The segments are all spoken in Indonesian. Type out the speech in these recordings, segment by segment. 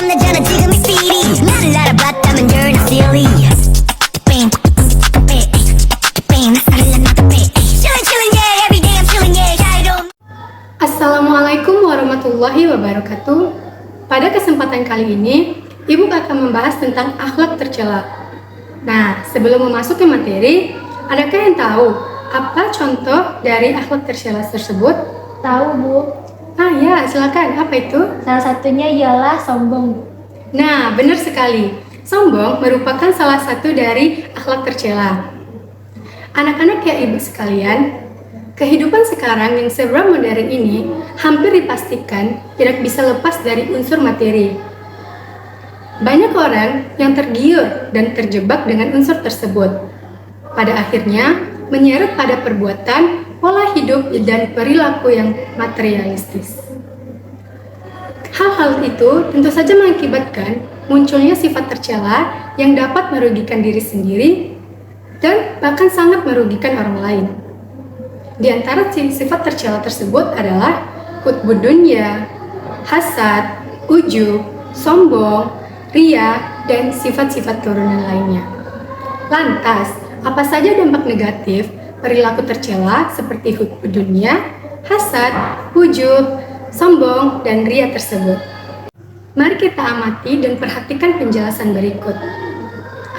남자는 지금 speedy 나를 알아봤다면 you're not silly Bang, bang, bang, 나를 안아도 bang Chillin' yeah, every day I'm chillin' yeah I don't Assalamualaikum warahmatullahi wabarakatuh. Pada kesempatan kali ini, Ibu akan membahas tentang akhlak tercela. Nah, sebelum memasuki materi, adakah yang tahu apa contoh dari akhlak tercela tersebut? Tahu, Bu. Ya, silakan. Apa itu? Salah satunya ialah sombong, Bu. Nah, benar sekali. Sombong merupakan salah satu dari akhlak tercela. Anak-anak ya Ibu sekalian, kehidupan sekarang yang serba modern ini hampir dipastikan tidak bisa lepas dari unsur materi. Banyak orang yang tergiur dan terjebak dengan unsur tersebut. Pada akhirnya, menyeret pada perbuatan, pola hidup, dan perilaku yang materialistis. Hal-hal itu tentu saja mengakibatkan munculnya sifat tercela yang dapat merugikan diri sendiri dan bahkan sangat merugikan orang lain. Di antara sifat tercela tersebut adalah hutbud dunya, hasad, ujub, sombong, ria, dan sifat-sifat turunan lainnya. Lantas, apa saja dampak negatif perilaku tercela seperti hutbud dunya, hasad, ujub, sombong, dan ria tersebut? Mari kita amati dan perhatikan penjelasan berikut.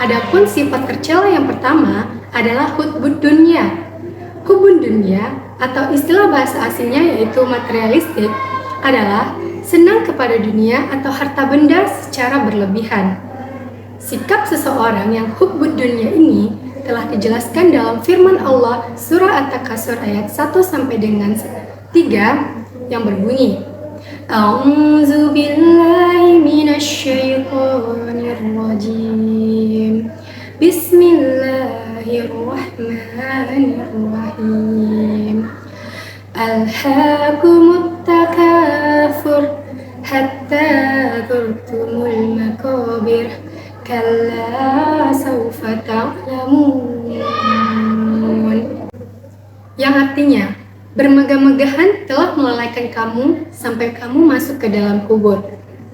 Adapun sifat tercela yang pertama adalah hutbud dunya. Hubun dunia atau istilah bahasa aslinya yaitu materialistik adalah senang kepada dunia atau harta benda secara berlebihan. Sikap seseorang yang hubud dunia ini telah dijelaskan dalam firman Allah surah At-Takasur ayat 1 sampai dengan 3 yang berbunyi A'udzu billahi minasyaitonir rajim. Bismillahirrahmanirrahim. Alhaakumut takatsur hatta zurtumul maqabir kalla sawfa ta'lamun. Yang artinya, bermegah-megahan telah melalaikan kamu sampai kamu masuk ke dalam kubur.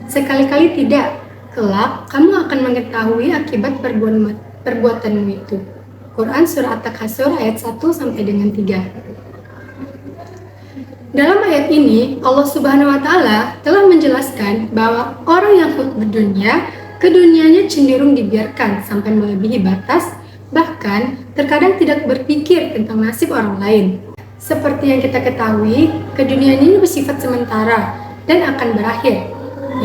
Sekali-kali tidak, kelak kamu akan mengetahui akibat perbuatanmu itu. Quran Surah At-Takasur ayat 1 sampai dengan 3. Dalam ayat ini, Allah Subhanahu wa Ta'ala telah menjelaskan bahwa orang yang hutbud dunya, kedunianya cenderung dibiarkan sampai melebihi batas, bahkan terkadang tidak berpikir tentang nasib orang lain. Seperti yang kita ketahui, keduniaan ini bersifat sementara dan akan berakhir.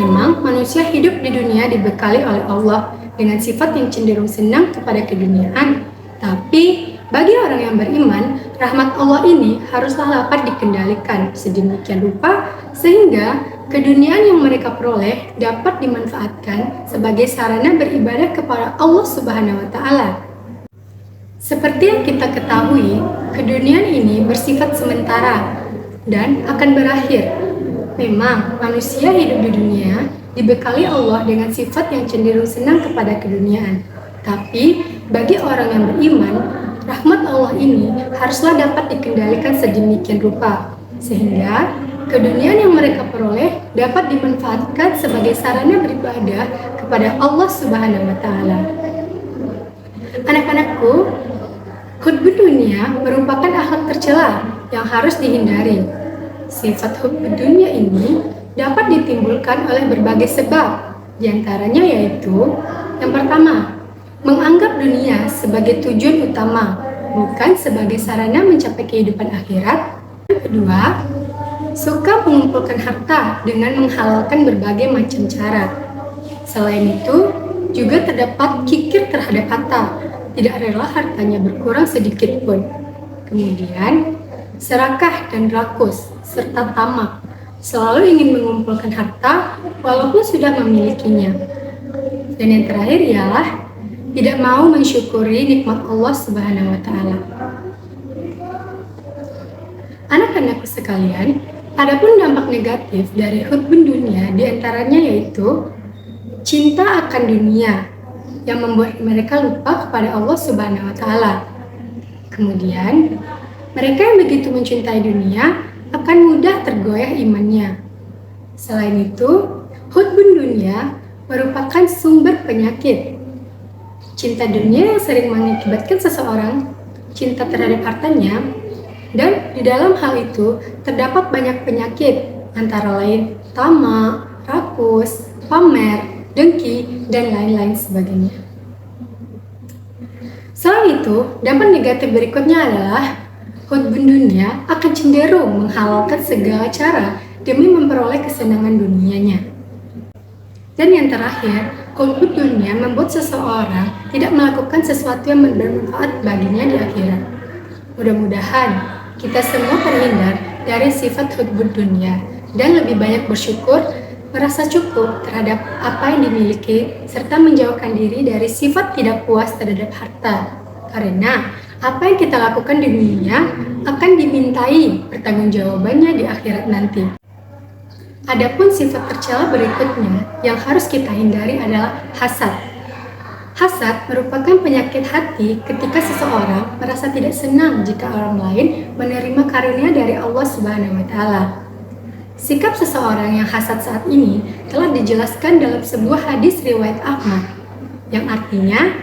Memang manusia hidup di dunia dibekali oleh Allah dengan sifat yang cenderung senang kepada keduniaan. Tapi bagi orang yang beriman, rahmat Allah ini haruslah dapat dikendalikan sedemikian rupa sehingga keduniaan yang mereka peroleh dapat dimanfaatkan sebagai sarana beribadah kepada Allah Subhanahu wa Ta'ala. Seperti yang kita ketahui, keduniaan ini bersifat sementara dan akan berakhir. Memang manusia hidup di dunia dibekali Allah dengan sifat yang cenderung senang kepada keduniaan. Tapi bagi orang yang beriman, rahmat Allah ini haruslah dapat dikendalikan sedemikian rupa sehingga keduniaan yang mereka peroleh dapat dimanfaatkan sebagai sarana beribadah kepada Allah Subhanahu wa Ta'ala. Anak-anakku, hutbud dunia merupakan akhlak tercela yang harus dihindari. Sifat hutbud dunia ini dapat ditimbulkan oleh berbagai sebab, diantaranya yaitu yang pertama, menganggap dunia sebagai tujuan utama, bukan sebagai sarana mencapai kehidupan akhirat. Yang kedua, suka mengumpulkan harta dengan menghalalkan berbagai macam cara. Selain itu, juga terdapat kikir terhadap harta, tidak rela hartanya berkurang sedikit pun. Kemudian, serakah dan rakus, serta tamak, selalu ingin mengumpulkan harta walaupun sudah memilikinya. Dan yang terakhir ialah tidak mau mensyukuri nikmat Allah Subhanahu wa Ta'ala. Anak-anakku sekalian, adapun dampak negatif dari hutbud dunia diantaranya yaitu cinta akan dunia yang membuat mereka lupa kepada Allah Subhanahu wa Ta'ala. Kemudian, mereka yang begitu mencintai dunia akan mudah tergoyah imannya. Selain itu, Hutbun dunia merupakan sumber penyakit. Cinta dunia yang sering mengakibatkan seseorang cinta terhadap hartanya, dan di dalam hal itu terdapat banyak penyakit, antara lain tamak, rakus, pamer, dengki, dan lain-lain sebagainya. Selain itu, dampak negatif berikutnya adalah hutbun dunia akan cenderung menghalalkan segala cara demi memperoleh kesenangan dunianya. Dan yang terakhir, hutbun dunia membuat seseorang tidak melakukan sesuatu yang bermanfaat baginya di akhirat. Mudah-mudahan kita semua terhindar dari sifat hutbun dunia dan lebih banyak bersyukur, merasa cukup terhadap apa yang dimiliki, serta menjauhkan diri dari sifat tidak puas terhadap harta. Karena apa yang kita lakukan di dunia akan dimintai pertanggungjawabannya di akhirat nanti. Adapun sifat tercela berikutnya yang harus kita hindari adalah hasad. Hasad merupakan penyakit hati ketika seseorang merasa tidak senang jika orang lain menerima karunia dari Allah Subhanahu wa Ta'ala. Sikap seseorang yang hasad saat ini telah dijelaskan dalam sebuah hadis riwayat Ahmad, yang artinya,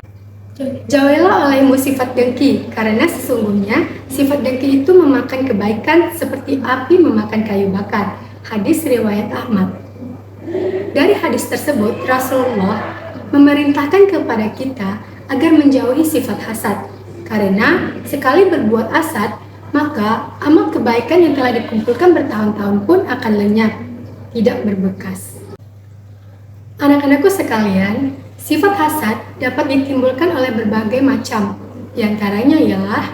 jauhilah olehmu sifat dengki, karena sesungguhnya sifat dengki itu memakan kebaikan seperti api memakan kayu bakar. Hadis riwayat Ahmad. Dari hadis tersebut, Rasulullah memerintahkan kepada kita agar menjauhi sifat hasad, karena sekali berbuat hasad, maka amal kebaikan yang telah dikumpulkan bertahun-tahun pun akan lenyap, tidak berbekas. Anak-anakku sekalian, sifat hasad dapat ditimbulkan oleh berbagai macam, di antaranya ialah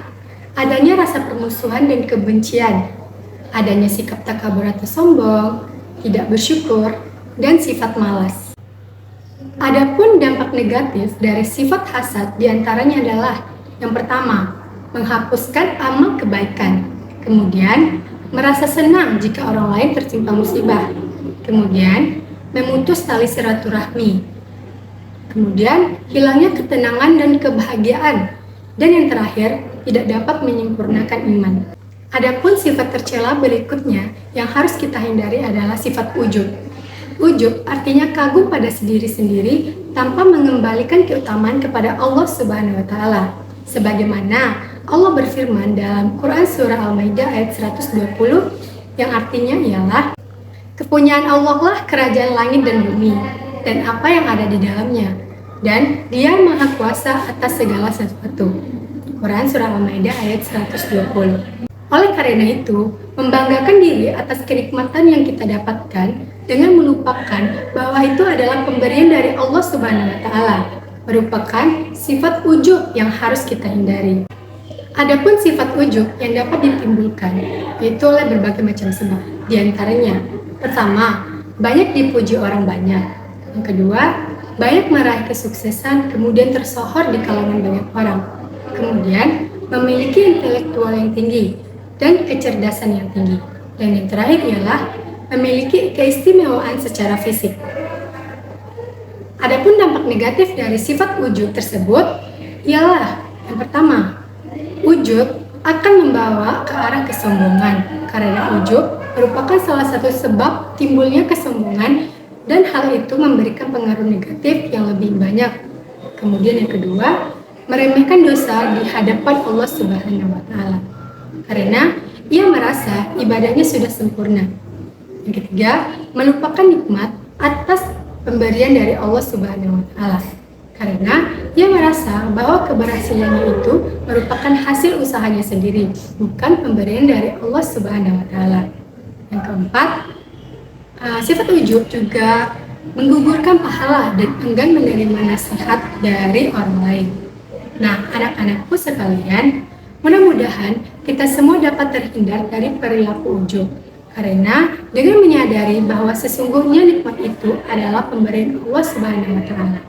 adanya rasa permusuhan dan kebencian, adanya sikap takabur atau sombong, tidak bersyukur, dan sifat malas. Adapun dampak negatif dari sifat hasad diantaranya adalah yang pertama, menghapuskan amal kebaikan. Kemudian, merasa senang jika orang lain tertimpa musibah. Kemudian, memutus tali silaturahmi. Kemudian, hilangnya ketenangan dan kebahagiaan. Dan yang terakhir, tidak dapat menyempurnakan iman. Adapun sifat tercela berikutnya yang harus kita hindari adalah sifat ujub. Ujub artinya kagum pada diri sendiri tanpa mengembalikan keutamaan kepada Allah Subhanahu wa Ta'ala. Sebagaimana Allah berfirman dalam Quran Surah Al-Maidah ayat 120 yang artinya ialah, kepunyaan Allah lah kerajaan langit dan bumi dan apa yang ada di dalamnya, dan Dia Maha Kuasa atas segala sesuatu. Quran Surah Al-Maidah ayat 120. Oleh karena itu, membanggakan diri atas kenikmatan yang kita dapatkan dengan melupakan bahwa itu adalah pemberian dari Allah Subhanahu wa Ta'ala, merupakan sifat ujub yang harus kita hindari. Adapun sifat ujub yang dapat ditimbulkan yaitu oleh berbagai macam sebab. Di antaranya, pertama, banyak dipuji orang banyak. Yang kedua, banyak meraih kesuksesan kemudian tersohor di kalangan banyak orang. Kemudian, memiliki intelektual yang tinggi dan kecerdasan yang tinggi. Dan yang terakhir ialah memiliki keistimewaan secara fisik. Adapun dampak negatif dari sifat ujub tersebut ialah yang pertama, ujub akan membawa ke arah kesombongan, karena ujub merupakan salah satu sebab timbulnya kesombongan dan hal itu memberikan pengaruh negatif yang lebih banyak. Kemudian yang kedua, meremehkan dosa di hadapan Allah Subhanahu wa Ta'ala, karena ia merasa ibadahnya sudah sempurna. Yang ketiga, melupakan nikmat atas pemberian dari Allah Subhanahu wa Ta'ala, karena ia merasa bahwa keberhasilannya itu merupakan hasil usahanya sendiri, bukan pemberian dari Allah Subhanahu wa Ta'ala. Yang keempat, sifat ujub juga menggugurkan pahala dan enggan menerima nasihat dari orang lain. Nah, anak-anakku sekalian, mudah-mudahan kita semua dapat terhindar dari perilaku ujub, karena dengan menyadari bahwa sesungguhnya nikmat itu adalah pemberian Allah Subhanahu wa Ta'ala,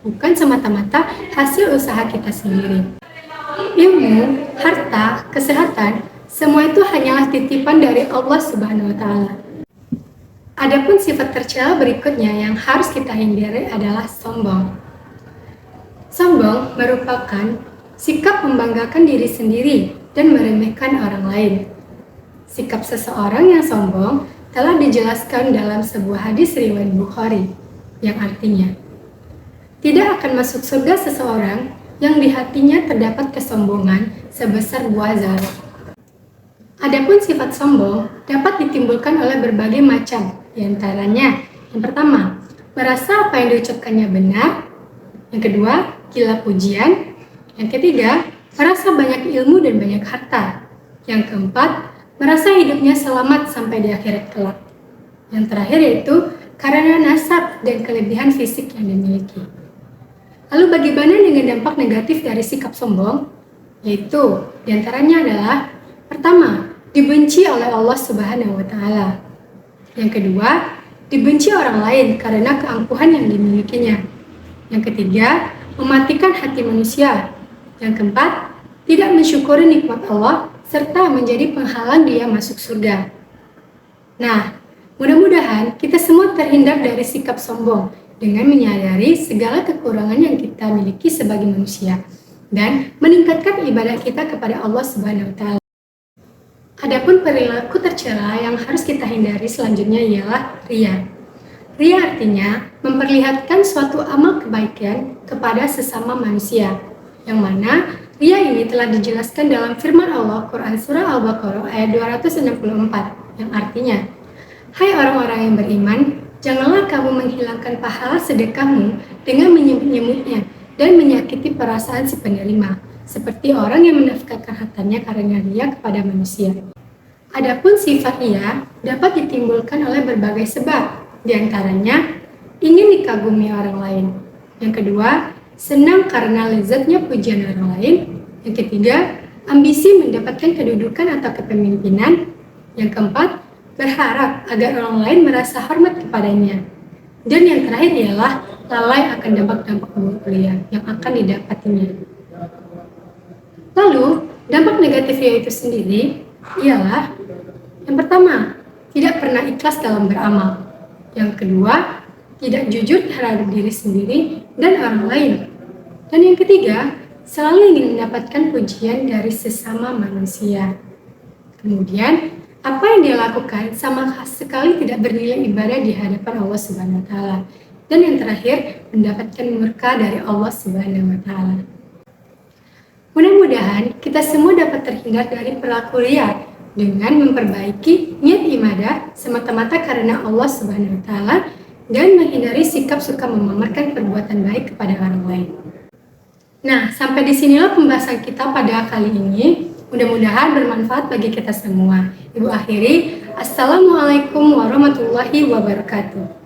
bukan semata-mata hasil usaha kita sendiri. Ilmu, harta, kesehatan, semua itu hanyalah titipan dari Allah Subhanahu wa Ta'ala. Adapun sifat tercela berikutnya yang harus kita hindari adalah sombong. Sombong merupakan sikap membanggakan diri sendiri dan meremehkan orang lain. Sikap seseorang yang sombong telah dijelaskan dalam sebuah hadis riwayat Bukhari yang artinya, tidak akan masuk surga seseorang yang di hatinya terdapat kesombongan sebesar buah zarah. Adapun sifat sombong dapat ditimbulkan oleh berbagai macam, di antaranya yang pertama, merasa apa yang diucapkannya benar. Yang kedua, gila pujian. Yang ketiga, merasa banyak ilmu dan banyak harta. Yang keempat, merasa hidupnya selamat sampai di akhirat kelak. Yang terakhir yaitu karena nasab dan kelebihan fisik yang dimiliki. Lalu bagaimana dengan dampak negatif dari sikap sombong? Yaitu, diantaranya adalah pertama, dibenci oleh Allah Subhanahu wa Ta'ala. Yang kedua, dibenci orang lain karena keangkuhan yang dimilikinya. Yang ketiga, mematikan hati manusia. Yang keempat, tidak mensyukuri nikmat Allah serta menjadi penghalang dia masuk surga. Nah, mudah-mudahan kita semua terhindar dari sikap sombong dengan menyadari segala kekurangan yang kita miliki sebagai manusia dan meningkatkan ibadah kita kepada Allah Subhanahu wa Ta'ala. Adapun perilaku tercela yang harus kita hindari selanjutnya ialah riya. Riya artinya memperlihatkan suatu amal kebaikan kepada sesama manusia, yang mana riya ini telah dijelaskan dalam firman Allah Quran Surah Al-Baqarah ayat 264, yang artinya, hai orang-orang yang beriman, janganlah kamu menghilangkan pahala sedekahmu dengan menyebut-nyebutnya dan menyakiti perasaan si penerima, seperti orang yang menafkahkan hartanya karena riya kepada manusia. Adapun sifat riya dapat ditimbulkan oleh berbagai sebab, di antaranya ingin dikagumi orang lain. Yang kedua, senang karena lezatnya pujian orang lain. Yang ketiga, ambisi mendapatkan kedudukan atau kepemimpinan. Yang keempat, berharap agar orang lain merasa hormat kepadanya. Dan yang terakhir ialah lalai akan dampak-dampak buruk riya yang akan didapatinya. Lalu, dampak negatif riya itu sendiri ialah yang pertama, tidak pernah ikhlas dalam beramal. Yang kedua, tidak jujur terhadap diri sendiri dan orang lain. Dan yang ketiga, selalu ingin mendapatkan pujian dari sesama manusia. Kemudian, apa yang dia lakukan sama sekali tidak bernilai ibadah di hadapan Allah Subhanahu wa Ta'ala. Dan yang terakhir, mendapatkan murka dari Allah Subhanahu wa Ta'ala. Mudah-mudahan kita semua dapat terhindar dari perilaku riya dengan memperbaiki niat ibadah semata-mata karena Allah Subhanahu wa Ta'ala dan menghindari sikap suka memamerkan perbuatan baik kepada orang lain. Nah, sampai disinilah pembahasan kita pada kali ini. Mudah-mudahan bermanfaat bagi kita semua. Ibu akhiri, Assalamualaikum warahmatullahi wabarakatuh.